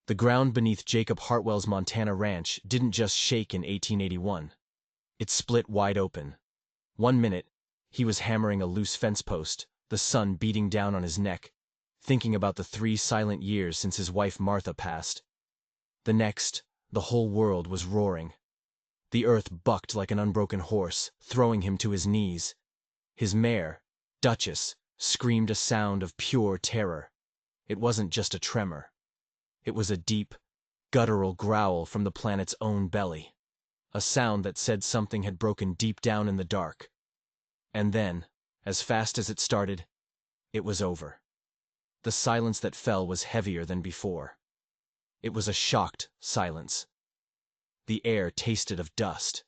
The ground beneath Jacob Hartwell's Montana ranch didn't just shake in 1881. It split wide open. 1 minute, he was hammering a loose fence post, the sun beating down on his neck, thinking about the 3 silent years since his wife Martha passed. The next, the whole world was roaring. The earth bucked like an unbroken horse, throwing him to his knees. His mare, Duchess, screamed a sound of pure terror. It wasn't just a tremor. It was a deep, guttural growl from the planet's own belly. A sound that said something had broken deep down in the dark. And then, as fast as it started, it was over. The silence that fell was heavier than before. It was a shocked silence. The air tasted of dust.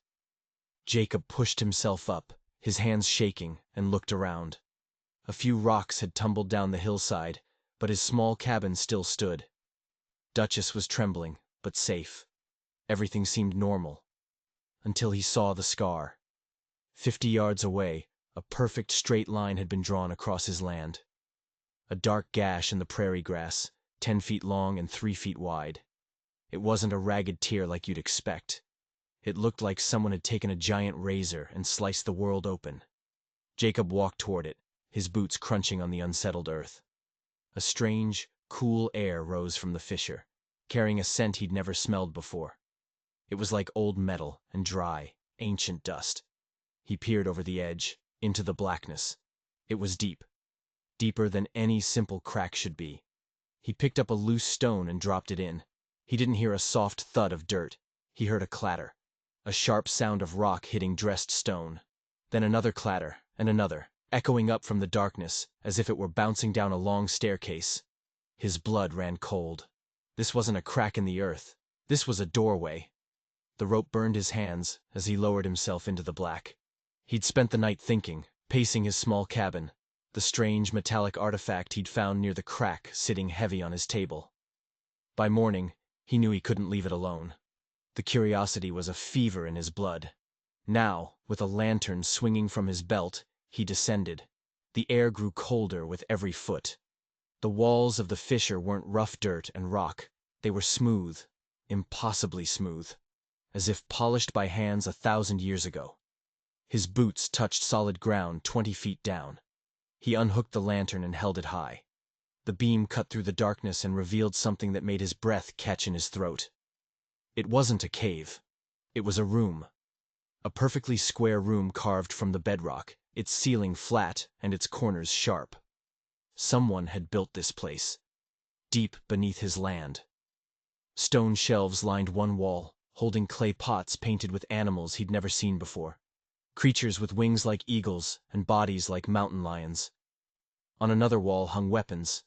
Jacob pushed himself up, his hands shaking, and looked around. A few rocks had tumbled down the hillside, but his small cabin still stood. Duchess was trembling, but safe. Everything seemed normal. Until he saw the scar. 50 yards away, a perfect straight line had been drawn across his land. A dark gash in the prairie grass, 10 feet long and 3 feet wide. It wasn't a ragged tear like you'd expect. It looked like someone had taken a giant razor and sliced the world open. Jacob walked toward it, his boots crunching on the unsettled earth. A strange, cool air rose from the fissure, carrying a scent he'd never smelled before. It was like old metal and dry, ancient dust. He peered over the edge, into the blackness. It was deep. Deeper than any simple crack should be. He picked up a loose stone and dropped it in. He didn't hear a soft thud of dirt. He heard a clatter. A sharp sound of rock hitting dressed stone. Then another clatter, and another, echoing up from the darkness, as if it were bouncing down a long staircase. His blood ran cold. This wasn't a crack in the earth. This was a doorway. The rope burned his hands as he lowered himself into the black. He'd spent the night thinking, pacing his small cabin, the strange metallic artifact he'd found near the crack sitting heavy on his table. By morning, he knew he couldn't leave it alone. The curiosity was a fever in his blood. Now, with a lantern swinging from his belt, he descended. The air grew colder with every foot. The walls of the fissure weren't rough dirt and rock. They were smooth, impossibly smooth, as if polished by hands 1,000 years ago. His boots touched solid ground 20 feet down. He unhooked the lantern and held it high. The beam cut through the darkness and revealed something that made his breath catch in his throat. It wasn't a cave. It was a room. A perfectly square room carved from the bedrock, its ceiling flat and its corners sharp. Someone had built this place, deep beneath his land. Stone shelves lined one wall, holding clay pots painted with animals he'd never seen before. Creatures with wings like eagles and bodies like mountain lions. On another wall hung weapons,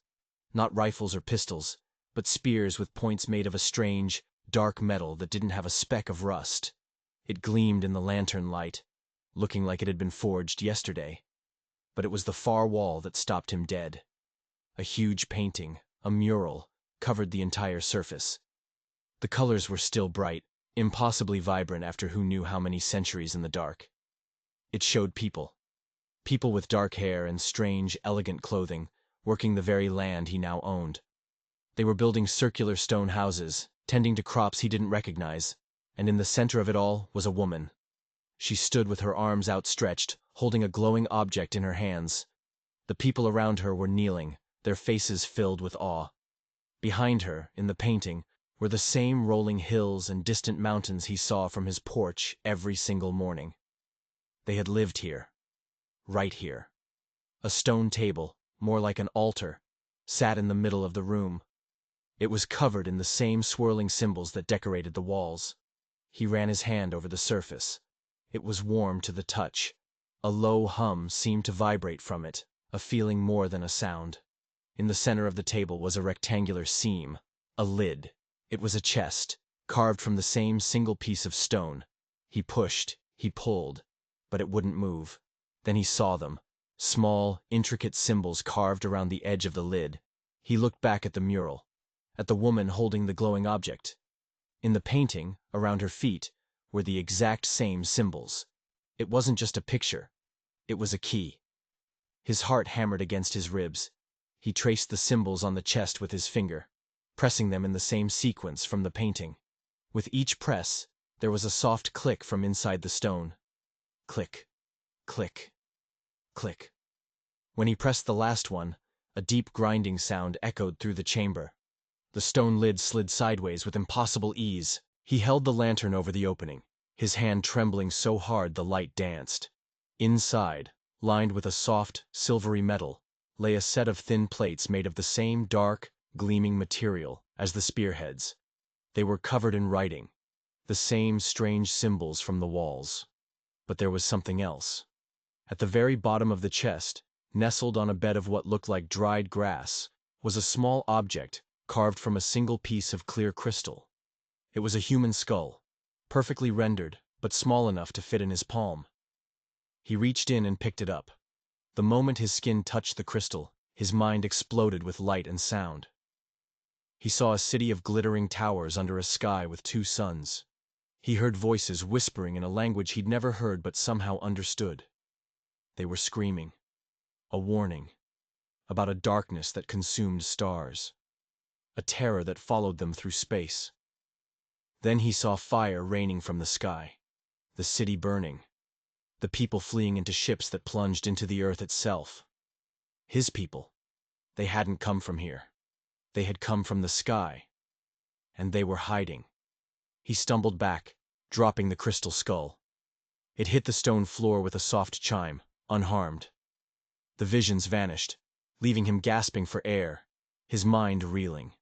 not rifles or pistols, but spears with points made of a strange, dark metal that didn't have a speck of rust. It gleamed in the lantern light, looking like it had been forged yesterday. But it was the far wall that stopped him dead. A huge painting, a mural, covered the entire surface. The colors were still bright, impossibly vibrant after who knew how many centuries in the dark. It showed people. People with dark hair and strange, elegant clothing, working the very land he now owned. They were building circular stone houses, tending to crops he didn't recognize, and in the center of it all was a woman. She stood with her arms outstretched, holding a glowing object in her hands. The people around her were kneeling, their faces filled with awe. Behind her, in the painting, were the same rolling hills and distant mountains he saw from his porch every single morning. They had lived here. Right here. A stone table, more like an altar, sat in the middle of the room. It was covered in the same swirling symbols that decorated the walls. He ran his hand over the surface. It was warm to the touch. A low hum seemed to vibrate from it, a feeling more than a sound. In the center of the table was a rectangular seam, a lid. It was a chest, carved from the same single piece of stone. He pushed, he pulled, but it wouldn't move. Then he saw them, small, intricate symbols carved around the edge of the lid. He looked back at the mural, at the woman holding the glowing object. In the painting, around her feet, were the exact same symbols. It wasn't just a picture. It was a key. His heart hammered against his ribs. He traced the symbols on the chest with his finger. pressing them in the same sequence from the painting. With each press, there was a soft click from inside the stone. Click, click, click. When he pressed the last one, a deep grinding sound echoed through the chamber. The stone lid slid sideways with impossible ease. He held the lantern over the opening, his hand trembling so hard the light danced. Inside, lined with a soft, silvery metal, lay a set of thin plates made of the same dark, gleaming material as the spearheads. They were covered in writing, the same strange symbols from the walls. But there was something else. At the very bottom of the chest, nestled on a bed of what looked like dried grass, was a small object carved from a single piece of clear crystal. It was a human skull, perfectly rendered, but small enough to fit in his palm. He reached in and picked it up. The moment his skin touched the crystal, his mind exploded with light and sound. He saw a city of glittering towers under a sky with two suns. He heard voices whispering in a language he'd never heard but somehow understood. They were screaming. A warning. About a darkness that consumed stars. A terror that followed them through space. Then he saw fire raining from the sky. The city burning. The people fleeing into ships that plunged into the earth itself. His people. They hadn't come from here. They had come from the sky. And they were hiding. He stumbled back, dropping the crystal skull. It hit the stone floor with a soft chime, unharmed. The visions vanished, leaving him gasping for air, his mind reeling.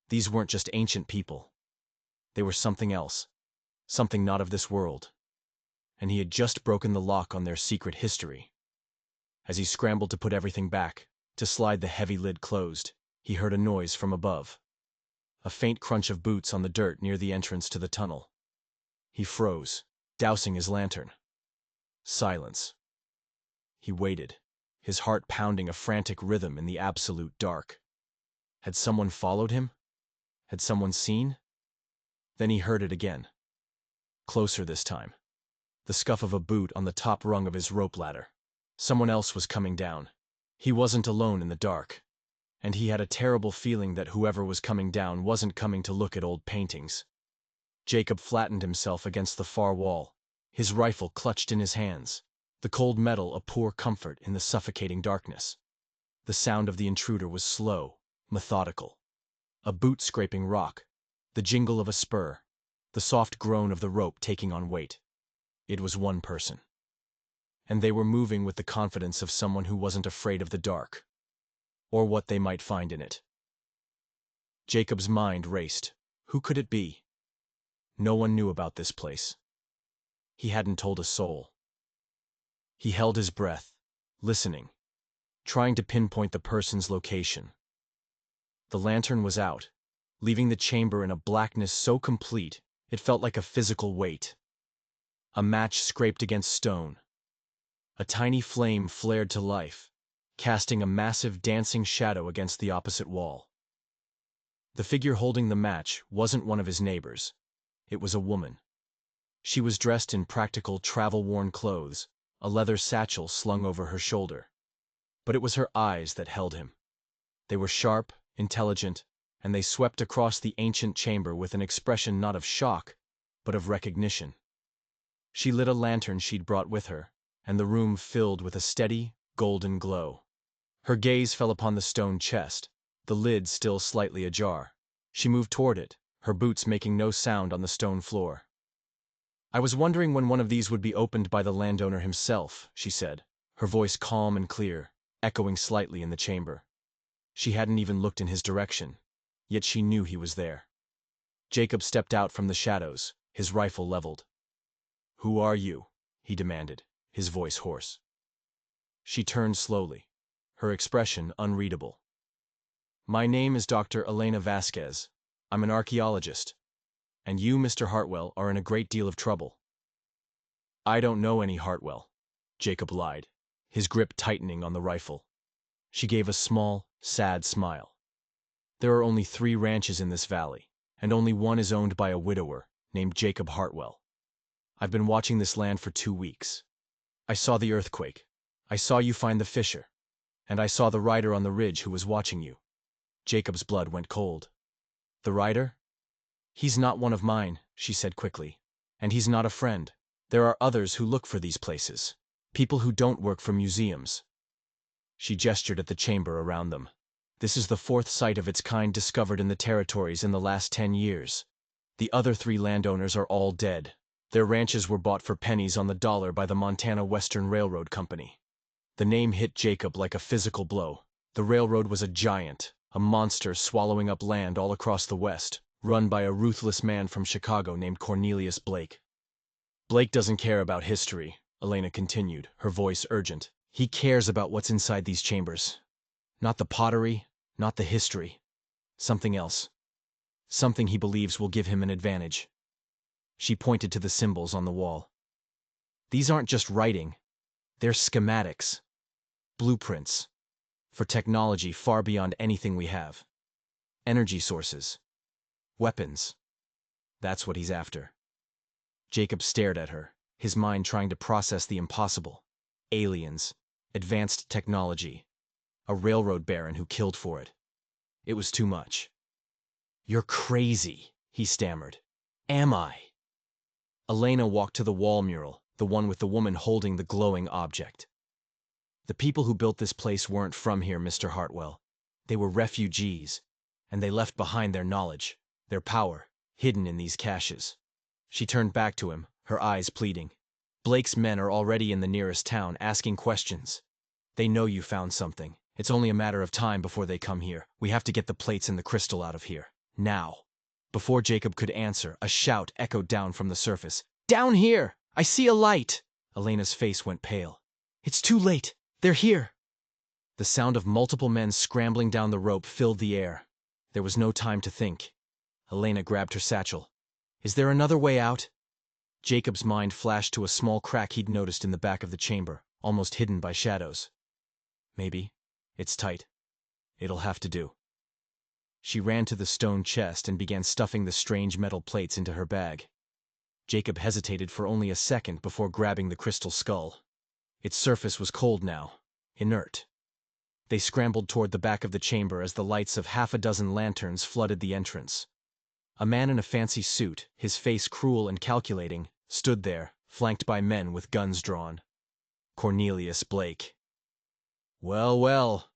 These weren't just ancient people. They were something else, something not of this world. And he had just broken the lock on their secret history. As he scrambled to put everything back, to slide the heavy lid closed, he heard a noise from above. A faint crunch of boots on the dirt near the entrance to the tunnel. He froze, dousing his lantern. Silence. He waited, his heart pounding a frantic rhythm in the absolute dark. Had someone followed him? Had someone seen? Then he heard it again. Closer this time. The scuff of a boot on the top rung of his rope ladder. Someone else was coming down. He wasn't alone in the dark. And he had a terrible feeling that whoever was coming down wasn't coming to look at old paintings. Jacob flattened himself against the far wall, his rifle clutched in his hands, the cold metal a poor comfort in the suffocating darkness. The sound of the intruder was slow, methodical. A boot scraping rock, the jingle of a spur, the soft groan of the rope taking on weight. It was one person. And they were moving with the confidence of someone who wasn't afraid of the dark, or what they might find in it. Jacob's mind raced. Who could it be? No one knew about this place. He hadn't told a soul. He held his breath, listening, trying to pinpoint the person's location. The lantern was out, leaving the chamber in a blackness so complete it felt like a physical weight. A match scraped against stone. A tiny flame flared to life, casting a massive dancing shadow against the opposite wall. The figure holding the match wasn't one of his neighbors. It was a woman. She was dressed in practical, travel-worn clothes, a leather satchel slung over her shoulder. But it was her eyes that held him. They were sharp, intelligent, and they swept across the ancient chamber with an expression not of shock, but of recognition. She lit a lantern she'd brought with her, and the room filled with a steady, golden glow. Her gaze fell upon the stone chest, the lid still slightly ajar. She moved toward it, her boots making no sound on the stone floor. "I was wondering when one of these would be opened by the landowner himself," she said, her voice calm and clear, echoing slightly in the chamber. She hadn't even looked in his direction, yet she knew he was there. Jacob stepped out from the shadows, his rifle leveled. "Who are you?" he demanded, his voice hoarse. She turned slowly, her expression unreadable. "My name is Dr. Elena Vasquez. I'm an archaeologist. And you, Mr. Hartwell, are in a great deal of trouble." "I don't know any Hartwell," Jacob lied, his grip tightening on the rifle. She gave a small, sad smile. "There are only 3 ranches in this valley, and only one is owned by a widower named Jacob Hartwell. I've been watching this land for 2 weeks. I saw the earthquake. I saw you find the fissure. And I saw the rider on the ridge who was watching you." Jacob's blood went cold. The rider? He's not one of mine, she said quickly. And he's not a friend. There are others who look for these places. People who don't work for museums. She gestured at the chamber around them. This is the fourth site of its kind discovered in the territories in the last 10 years. The other 3 landowners are all dead. Their ranches were bought for pennies on the dollar by the Montana Western Railroad Company. The name hit Jacob like a physical blow. The railroad was a giant, a monster swallowing up land all across the West, run by a ruthless man from Chicago named Cornelius Blake. Blake doesn't care about history, Elena continued, her voice urgent. He cares about what's inside these chambers. Not the pottery, not the history. Something else. Something he believes will give him an advantage. She pointed to the symbols on the wall. These aren't just writing. They're schematics. Blueprints. For technology far beyond anything we have. Energy sources. Weapons. That's what he's after. Jacob stared at her, his mind trying to process the impossible. Aliens. Advanced technology. A railroad baron who killed for it. It was too much. You're crazy, he stammered. Am I? Elena walked to the wall mural, the one with the woman holding the glowing object. The people who built this place weren't from here, Mr. Hartwell. They were refugees, and they left behind their knowledge, their power, hidden in these caches. She turned back to him, her eyes pleading. Blake's men are already in the nearest town, asking questions. They know you found something. It's only a matter of time before they come here. We have to get the plates and the crystal out of here. Now. Before Jacob could answer, a shout echoed down from the surface. Down here! I see a light! Elena's face went pale. It's too late! They're here! The sound of multiple men scrambling down the rope filled the air. There was no time to think. Elena grabbed her satchel. Is there another way out? Jacob's mind flashed to a small crack he'd noticed in the back of the chamber, almost hidden by shadows. Maybe. It's tight. It'll have to do. She ran to the stone chest and began stuffing the strange metal plates into her bag. Jacob hesitated for only a second before grabbing the crystal skull. Its surface was cold now, inert. They scrambled toward the back of the chamber as the lights of half a dozen lanterns flooded the entrance. A man in a fancy suit, his face cruel and calculating, stood there, flanked by men with guns drawn. Cornelius Blake. Well, well,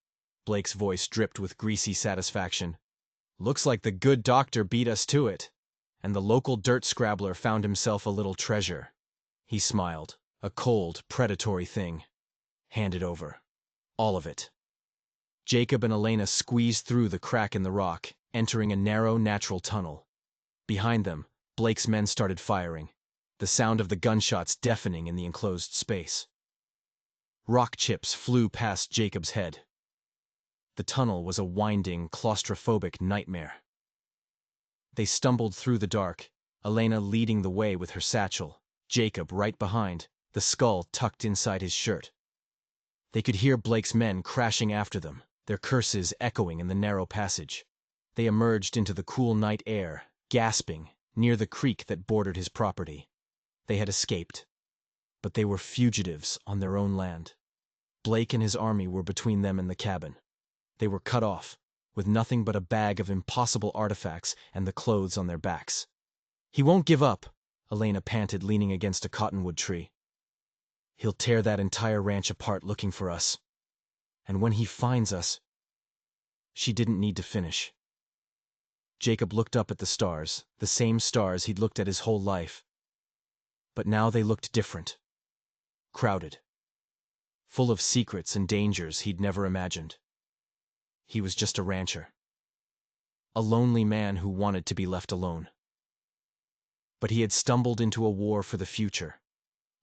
Blake's voice dripped with greasy satisfaction. Looks like the good doctor beat us to it, and the local dirt scrabbler found himself a little treasure. He smiled, a cold, predatory thing. Hand it over. All of it. Jacob and Elena squeezed through the crack in the rock, entering a narrow, natural tunnel. Behind them, Blake's men started firing, the sound of the gunshots deafening in the enclosed space. Rock chips flew past Jacob's head. The tunnel was a winding, claustrophobic nightmare. They stumbled through the dark, Elena leading the way with her satchel, Jacob right behind, the skull tucked inside his shirt. They could hear Blake's men crashing after them, their curses echoing in the narrow passage. They emerged into the cool night air, gasping, near the creek that bordered his property. They had escaped. But they were fugitives on their own land. Blake and his army were between them and the cabin. They were cut off, with nothing but a bag of impossible artifacts and the clothes on their backs. He won't give up, Elena panted, leaning against a cottonwood tree. He'll tear that entire ranch apart looking for us. And when he finds us... She didn't need to finish. Jacob looked up at the stars, the same stars he'd looked at his whole life. But now they looked different. Crowded. Full of secrets and dangers he'd never imagined. He was just a rancher. A lonely man who wanted to be left alone. But he had stumbled into a war for the future.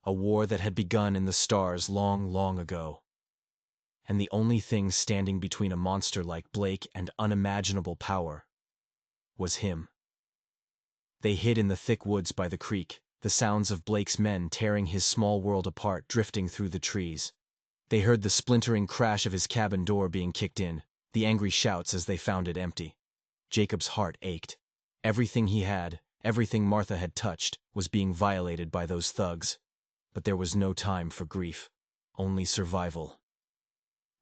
A war that had begun in the stars long, long ago. And the only thing standing between a monster like Blake and unimaginable power was him. They hid in the thick woods by the creek, the sounds of Blake's men tearing his small world apart drifting through the trees. They heard the splintering crash of his cabin door being kicked in, the angry shouts as they found it empty. Jacob's heart ached. Everything he had, everything Martha had touched, was being violated by those thugs. But there was no time for grief, only survival.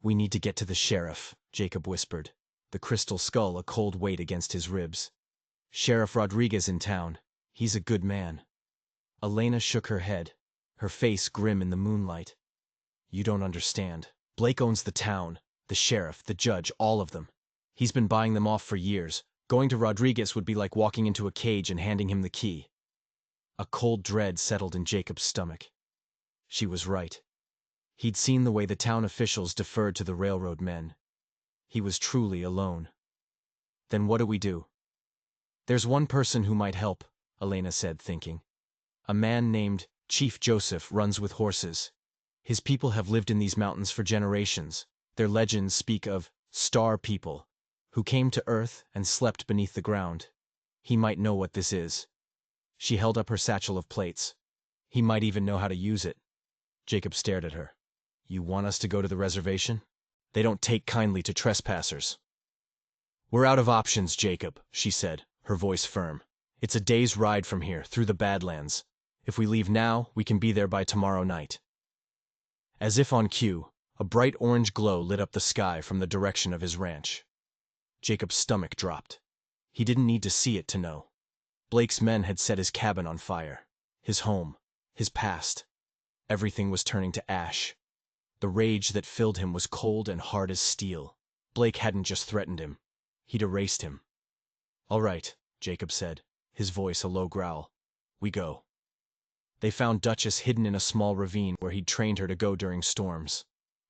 We need to get to the sheriff, Jacob whispered, the crystal skull a cold weight against his ribs. Sheriff Rodriguez in town. He's a good man. Elena shook her head, her face grim in the moonlight. You don't understand. Blake owns the town, the sheriff, the judge, all of them. He's been buying them off for years. Going to Rodriguez would be like walking into a cage and handing him the key. A cold dread settled in Jacob's stomach. She was right. He'd seen the way the town officials deferred to the railroad men. He was truly alone. Then what do we do? There's one person who might help, Elena said, thinking. A man named Chief Joseph runs with horses. His people have lived in these mountains for generations. Their legends speak of star people who came to Earth and slept beneath the ground. He might know what this is. She held up her satchel of plates. He might even know how to use it. Jacob stared at her. You want us to go to the reservation? They don't take kindly to trespassers. We're out of options, Jacob, she said, her voice firm. It's a day's ride from here, through the Badlands. If we leave now, we can be there by tomorrow night. As if on cue, a bright orange glow lit up the sky from the direction of his ranch. Jacob's stomach dropped. He didn't need to see it to know. Blake's men had set his cabin on fire. His home. His past. Everything was turning to ash. The rage that filled him was cold and hard as steel. Blake hadn't just threatened him. He'd erased him. All right, Jacob said, his voice a low growl. We go. They found Duchess hidden in a small ravine where he'd trained her to go during storms.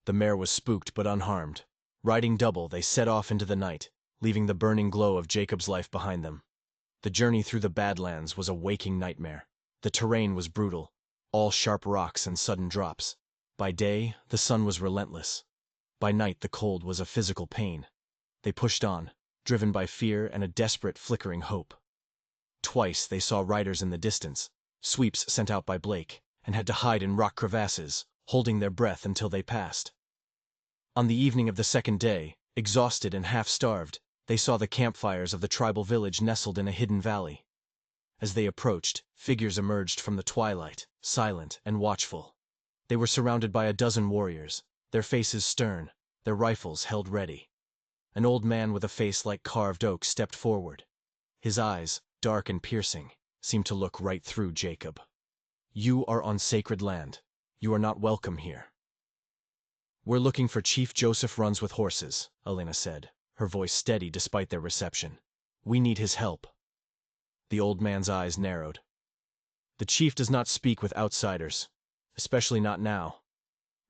The mare was spooked but unharmed. Riding double, they set off into the night, leaving the burning glow of Jacob's life behind them. The journey through the Badlands was a waking nightmare. The terrain was brutal, all sharp rocks and sudden drops. By day, the sun was relentless. By night, the cold was a physical pain. They pushed on, driven by fear and a desperate flickering hope. Twice they saw riders in the distance, sweeps sent out by Blake, and had to hide in rock crevasses, holding their breath until they passed. On the evening of the second day, exhausted and half-starved, they saw the campfires of the tribal village nestled in a hidden valley. As they approached, figures emerged from the twilight, silent and watchful. They were surrounded by a dozen warriors, their faces stern, their rifles held ready. An old man with a face like carved oak stepped forward. His eyes, dark and piercing, seemed to look right through Jacob. You are on sacred land. You are not welcome here. We're looking for Chief Joseph runs with horses, Elena said, her voice steady despite their reception. We need his help. The old man's eyes narrowed. The chief does not speak with outsiders, especially not now.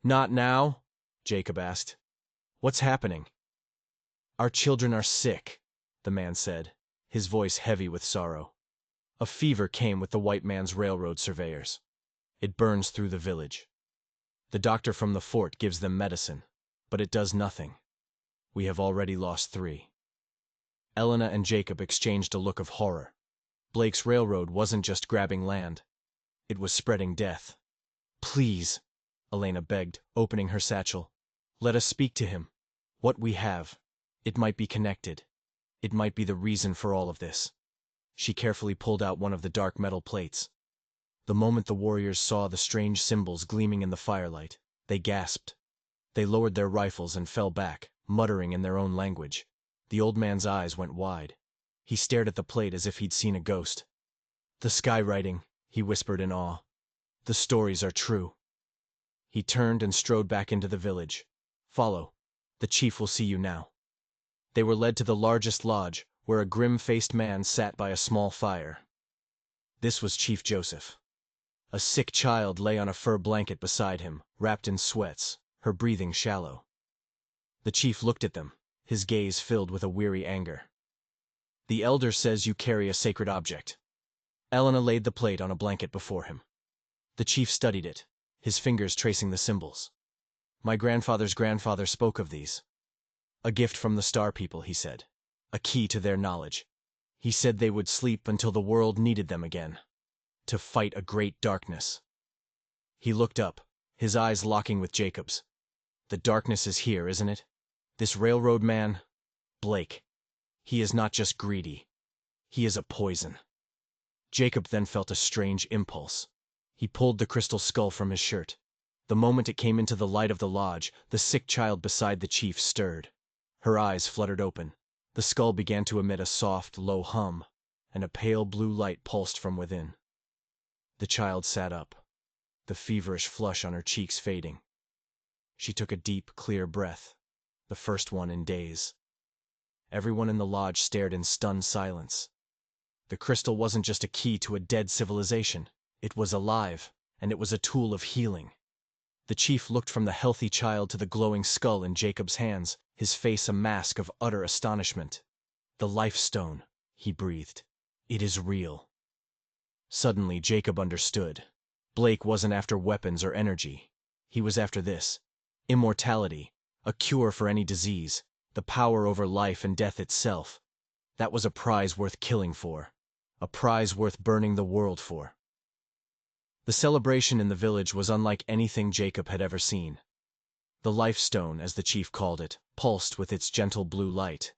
Not now? Jacob asked. What's happening? Our children are sick, the man said, his voice heavy with sorrow. A fever came with the white man's railroad surveyors. It burns through the village. The doctor from the fort gives them medicine, but it does nothing. We have already lost 3. Elena and Jacob exchanged a look of horror. Blake's railroad wasn't just grabbing land. It was spreading death. Please, Elena begged, opening her satchel. Let us speak to him. What we have. It might be connected. It might be the reason for all of this. She carefully pulled out one of the dark metal plates. The moment the warriors saw the strange symbols gleaming in the firelight, they gasped. They lowered their rifles and fell back, muttering in their own language. The old man's eyes went wide. He stared at the plate as if he'd seen a ghost. The skywriting, he whispered in awe. The stories are true. He turned and strode back into the village. Follow. The chief will see you now. They were led to the largest lodge, where a grim-faced man sat by a small fire. This was Chief Joseph. A sick child lay on a fur blanket beside him, wrapped in sweats, her breathing shallow. The chief looked at them, his gaze filled with a weary anger. The elder says you carry a sacred object. Elena laid the plate on a blanket before him. The chief studied it, his fingers tracing the symbols. My grandfather's grandfather spoke of these. A gift from the star people, he said. A key to their knowledge. He said they would sleep until the world needed them again. To fight a great darkness. He looked up, his eyes locking with Jacob's. The darkness is here, isn't it? This railroad man, Blake. He is not just greedy. He is a poison. Jacob then felt a strange impulse. He pulled the crystal skull from his shirt. The moment it came into the light of the lodge, the sick child beside the chief stirred. Her eyes fluttered open. The skull began to emit a soft, low hum. and a pale blue light pulsed from within. The child sat up, the feverish flush on her cheeks fading. She took a deep, clear breath, the first one in days. Everyone in the lodge stared in stunned silence. The crystal wasn't just a key to a dead civilization. It was alive, and it was a tool of healing. The chief looked from the healthy child to the glowing skull in Jacob's hands, his face a mask of utter astonishment. "The life stone," he breathed. "It is real." Suddenly, Jacob understood. Blake wasn't after weapons or energy. He was after this: immortality, a cure for any disease, the power over life and death itself. That was a prize worth killing for, a prize worth burning the world for. The celebration in the village was unlike anything Jacob had ever seen. The life stone, as the chief called it, pulsed with its gentle blue light,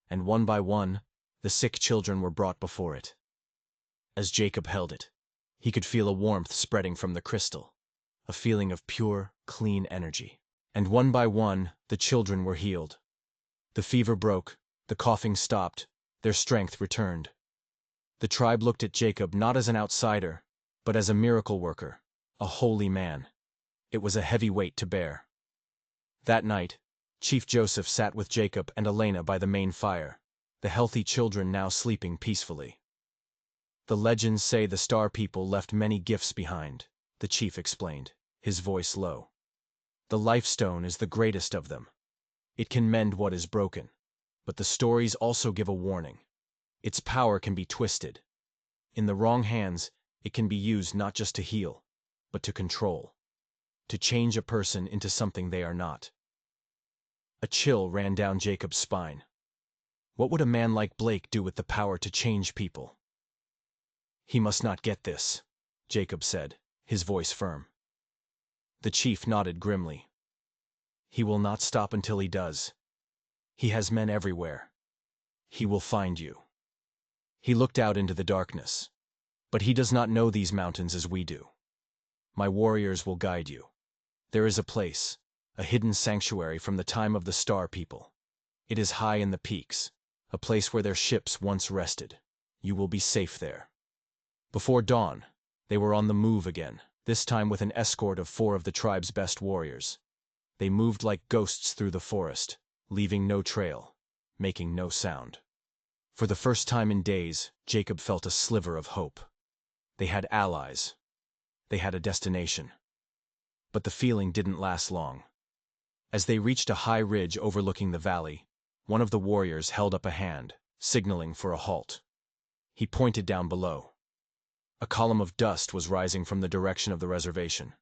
and one by one, the sick children were brought before it. As Jacob held it, he could feel a warmth spreading from the crystal, a feeling of pure, clean energy. And one by one, the children were healed. The fever broke, the coughing stopped, their strength returned. The tribe looked at Jacob not as an outsider, but as a miracle worker, a holy man. It was a heavy weight to bear. That night, Chief Joseph sat with Jacob and Elena by the main fire, the healthy children now sleeping peacefully. "The legends say the Star People left many gifts behind," the chief explained, his voice low. "The Life Stone is the greatest of them. It can mend what is broken, but the stories also give a warning. Its power can be twisted. In the wrong hands, it can be used not just to heal, but to control, to change a person into something they are not." A chill ran down Jacob's spine. What would a man like Blake do with the power to change people? "He must not get this," Jacob said, his voice firm. The chief nodded grimly. "He will not stop until he does. He has men everywhere. He will find you." He looked out into the darkness. "But he does not know these mountains as we do. My warriors will guide you. There is a place, a hidden sanctuary from the time of the Star People. It is high in the peaks, a place where their ships once rested. You will be safe there." Before dawn, they were on the move again, this time with an escort of 4 of the tribe's best warriors. They moved like ghosts through the forest, leaving no trail, making no sound. For the first time in days, Jacob felt a sliver of hope. They had allies. They had a destination. But the feeling didn't last long. As they reached a high ridge overlooking the valley, one of the warriors held up a hand, signaling for a halt. He pointed down below. A column of dust was rising from the direction of the reservation.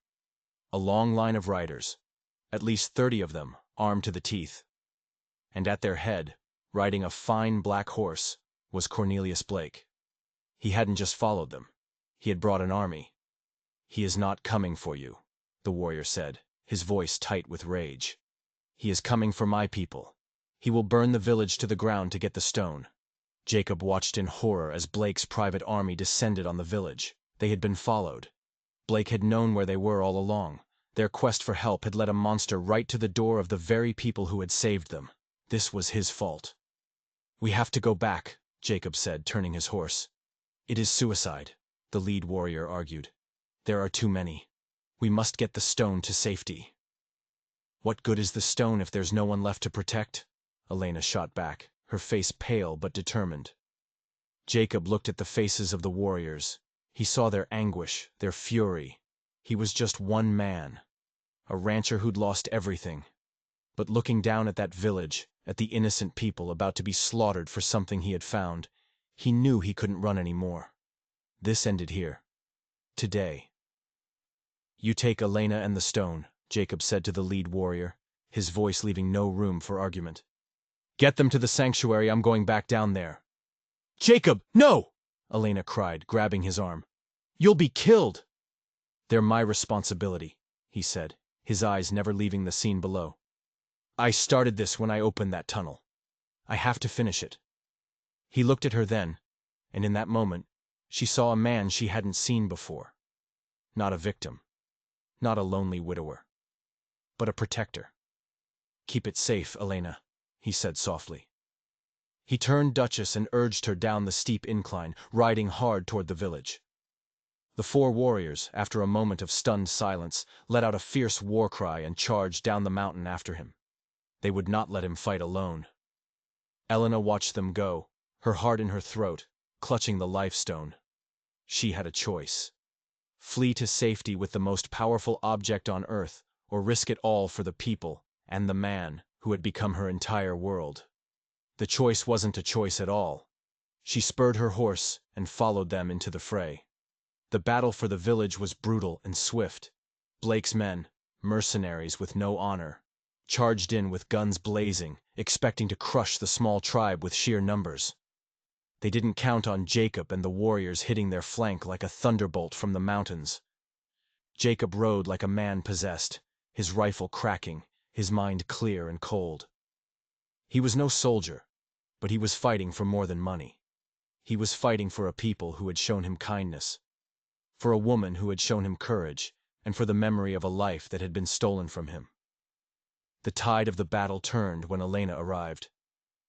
A long line of riders, at least 30 of them, armed to the teeth. And at their head, riding a fine black horse, was Cornelius Blake. He hadn't just followed them. He had brought an army. "He is not coming for you," the warrior said, his voice tight with rage. "He is coming for my people. He will burn the village to the ground to get the stone." Jacob watched in horror as Blake's private army descended on the village. They had been followed. Blake had known where they were all along. Their quest for help had led a monster right to the door of the very people who had saved them. This was his fault. "We have to go back," Jacob said, turning his horse. "It is suicide," the lead warrior argued. "There are too many. We must get the stone to safety." "What good is the stone if there's no one left to protect?" Elena shot back, her face pale but determined. Jacob looked at the faces of the warriors. He saw their anguish, their fury. He was just one man, a rancher who'd lost everything. But looking down at that village, at the innocent people about to be slaughtered for something he had found, he knew he couldn't run anymore. This ended here. Today. "You take Elena and the stone," Jacob said to the lead warrior, his voice leaving no room for argument. "Get them to the sanctuary. I'm going back down there." "Jacob, no!" Elena cried, grabbing his arm. "You'll be killed." "They're my responsibility," he said, his eyes never leaving the scene below. "I started this when I opened that tunnel. I have to finish it." He looked at her then, and in that moment, she saw a man she hadn't seen before. Not a victim. Not a lonely widower. But a protector. "Keep it safe, Elena," he said softly. He turned Duchess and urged her down the steep incline, riding hard toward the village. The four warriors, after a moment of stunned silence, let out a fierce war cry and charged down the mountain after him. They would not let him fight alone. Elena watched them go, her heart in her throat, clutching the life stone. She had a choice. Flee to safety with the most powerful object on earth, or risk it all for the people and the man who had become her entire world. The choice wasn't a choice at all. She spurred her horse and followed them into the fray. The battle for the village was brutal and swift. Blake's men, mercenaries with no honor, charged in with guns blazing, expecting to crush the small tribe with sheer numbers. They didn't count on Jacob and the warriors hitting their flank like a thunderbolt from the mountains. Jacob rode like a man possessed, his rifle cracking, his mind clear and cold. He was no soldier, but he was fighting for more than money. He was fighting for a people who had shown him kindness, for a woman who had shown him courage, and for the memory of a life that had been stolen from him. The tide of the battle turned when Elena arrived.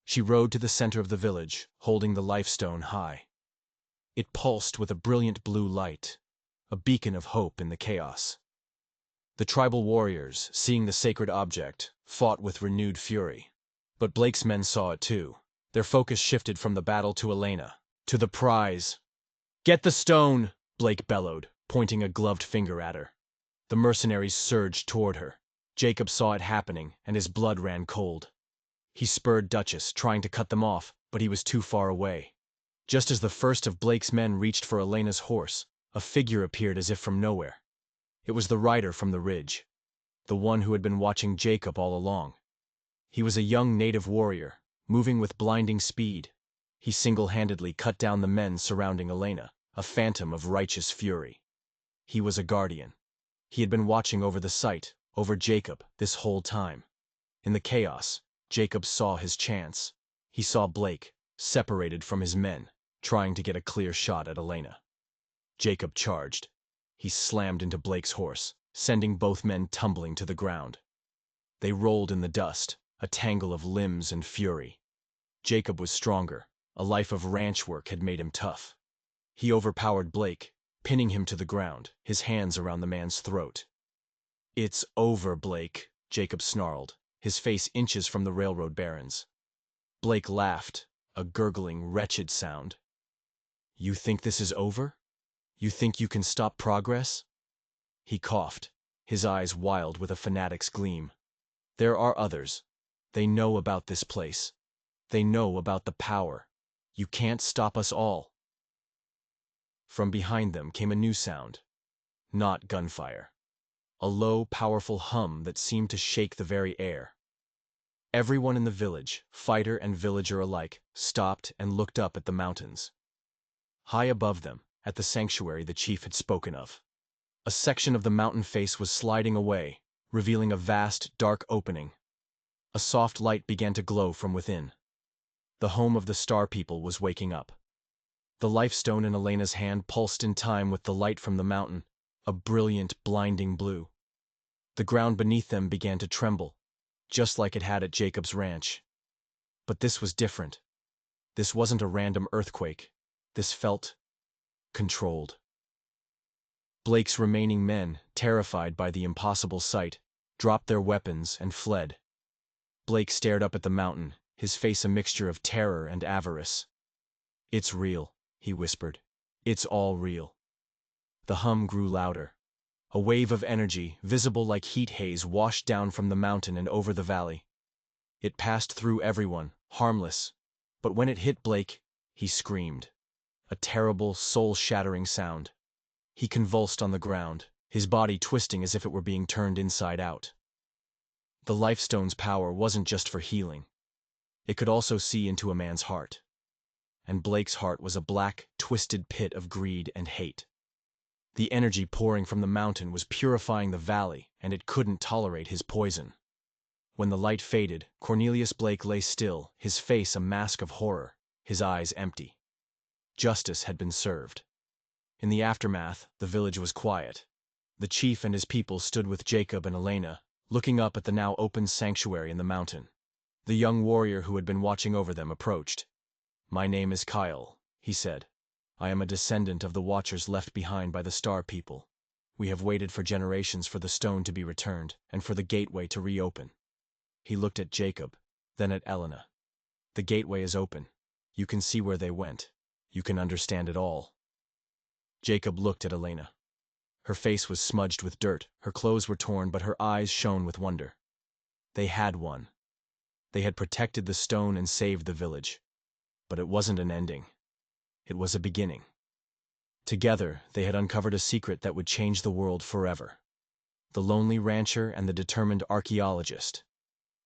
She rode to the center of the village, holding the life stone high. It pulsed with a brilliant blue light, a beacon of hope in the chaos. The tribal warriors, seeing the sacred object, fought with renewed fury. But Blake's men saw it too. Their focus shifted from the battle to Elena, to the prize. "Get the stone!" Blake bellowed, pointing a gloved finger at her. The mercenaries surged toward her. Jacob saw it happening, and his blood ran cold. He spurred Duchess, trying to cut them off, but he was too far away. Just as the first of Blake's men reached for Elena's horse, a figure appeared as if from nowhere. It was the rider from the ridge, the one who had been watching Jacob all along. He was a young native warrior, moving with blinding speed. He single-handedly cut down the men surrounding Elena, a phantom of righteous fury. He was a guardian. He had been watching over the site, over Jacob, this whole time. In the chaos, Jacob saw his chance. He saw Blake, separated from his men, trying to get a clear shot at Elena. Jacob charged. He slammed into Blake's horse, sending both men tumbling to the ground. They rolled in the dust, a tangle of limbs and fury. Jacob was stronger. A life of ranch work had made him tough. He overpowered Blake, pinning him to the ground, his hands around the man's throat. "It's over, Blake," Jacob snarled, his face inches from the railroad barons. Blake laughed, a gurgling, wretched sound. "You think this is over? You think you can stop progress?" He coughed, his eyes wild with a fanatic's gleam. "There are others. They know about this place. They know about the power. You can't stop us all." From behind them came a new sound. Not gunfire. A low, powerful hum that seemed to shake the very air. Everyone in the village, fighter and villager alike, stopped and looked up at the mountains. High above them, at the sanctuary the chief had spoken of, a section of the mountain face was sliding away, revealing a vast, dark opening. A soft light began to glow from within. The home of the Star People was waking up. The life stone in Elena's hand pulsed in time with the light from the mountain, a brilliant, blinding blue. The ground beneath them began to tremble, just like it had at Jacob's ranch. But this was different. This wasn't a random earthquake. This felt controlled. Blake's remaining men, terrified by the impossible sight, dropped their weapons and fled. Blake stared up at the mountain, his face a mixture of terror and avarice. "It's real," he whispered. "It's all real." The hum grew louder. A wave of energy, visible like heat haze, washed down from the mountain and over the valley. It passed through everyone, harmless, but when it hit Blake, he screamed. A terrible, soul-shattering sound. He convulsed on the ground, his body twisting as if it were being turned inside out. The life stone's power wasn't just for healing. It could also see into a man's heart. And Blake's heart was a black, twisted pit of greed and hate. The energy pouring from the mountain was purifying the valley, and it couldn't tolerate his poison. When the light faded, Cornelius Blake lay still, his face a mask of horror, his eyes empty. Justice had been served. In the aftermath, the village was quiet. The chief and his people stood with Jacob and Elena, looking up at the now open sanctuary in the mountain. The young warrior who had been watching over them approached. "My name is Kyle," he said. "I am a descendant of the Watchers left behind by the Star People. We have waited for generations for the stone to be returned, and for the gateway to reopen." He looked at Jacob, then at Elena. "The gateway is open. You can see where they went. You can understand it all." Jacob looked at Elena. Her face was smudged with dirt, her clothes were torn, but her eyes shone with wonder. They had won. They had protected the stone and saved the village. But it wasn't an ending. It was a beginning. Together, they had uncovered a secret that would change the world forever. The lonely rancher and the determined archaeologist.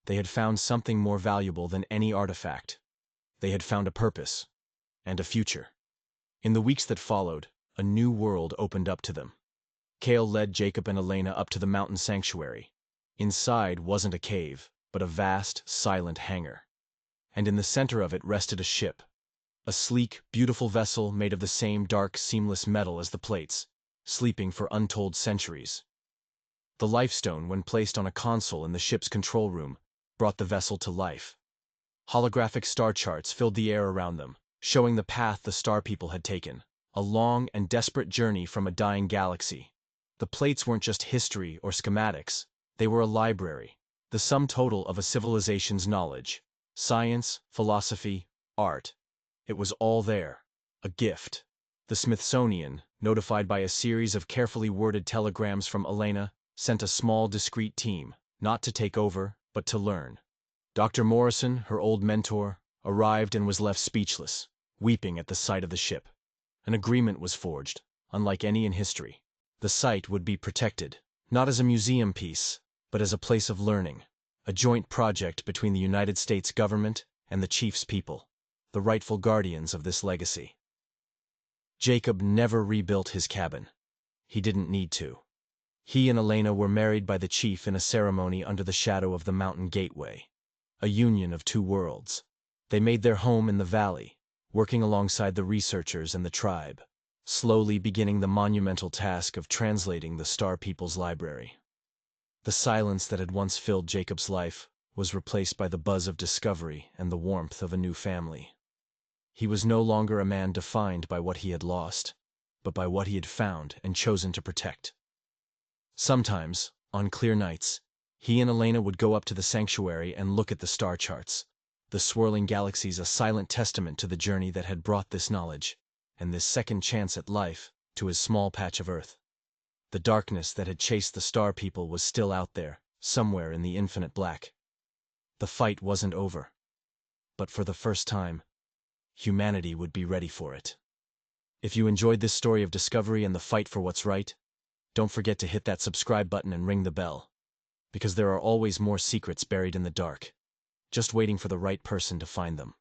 They had found something more valuable than any artifact. They had found a purpose and a future. In the weeks that followed, a new world opened up to them. Kale led Jacob and Elena up to the mountain sanctuary. Inside wasn't a cave, but a vast, silent hangar. And in the center of it rested a ship. A sleek, beautiful vessel made of the same dark, seamless metal as the plates, sleeping for untold centuries. The lifestone, when placed on a console in the ship's control room, brought the vessel to life. Holographic star charts filled the air around them, showing the path the Star People had taken, a long and desperate journey from a dying galaxy. The plates weren't just history or schematics, they were a library, the sum total of a civilization's knowledge. Science, philosophy, art. It was all there. A gift. The Smithsonian, notified by a series of carefully worded telegrams from Elena, sent a small, discreet team, not to take over, but to learn. Dr. Morrison, her old mentor, arrived and was left speechless, weeping at the sight of the ship. An agreement was forged, unlike any in history. The site would be protected, not as a museum piece, but as a place of learning, a joint project between the United States government and the chief's people, the rightful guardians of this legacy. Jacob never rebuilt his cabin. He didn't need to. He and Elena were married by the chief in a ceremony under the shadow of the mountain gateway, a union of two worlds. They made their home in the valley, working alongside the researchers and the tribe, slowly beginning the monumental task of translating the Star People's library. The silence that had once filled Jacob's life was replaced by the buzz of discovery and the warmth of a new family. He was no longer a man defined by what he had lost, but by what he had found and chosen to protect. Sometimes, on clear nights, he and Elena would go up to the sanctuary and look at the star charts, the swirling galaxies a silent testament to the journey that had brought this knowledge, and this second chance at life, to his small patch of earth. The darkness that had chased the Star People was still out there, somewhere in the infinite black. The fight wasn't over. But for the first time, humanity would be ready for it. If you enjoyed this story of discovery and the fight for what's right, don't forget to hit that subscribe button and ring the bell, because there are always more secrets buried in the dark, just waiting for the right person to find them.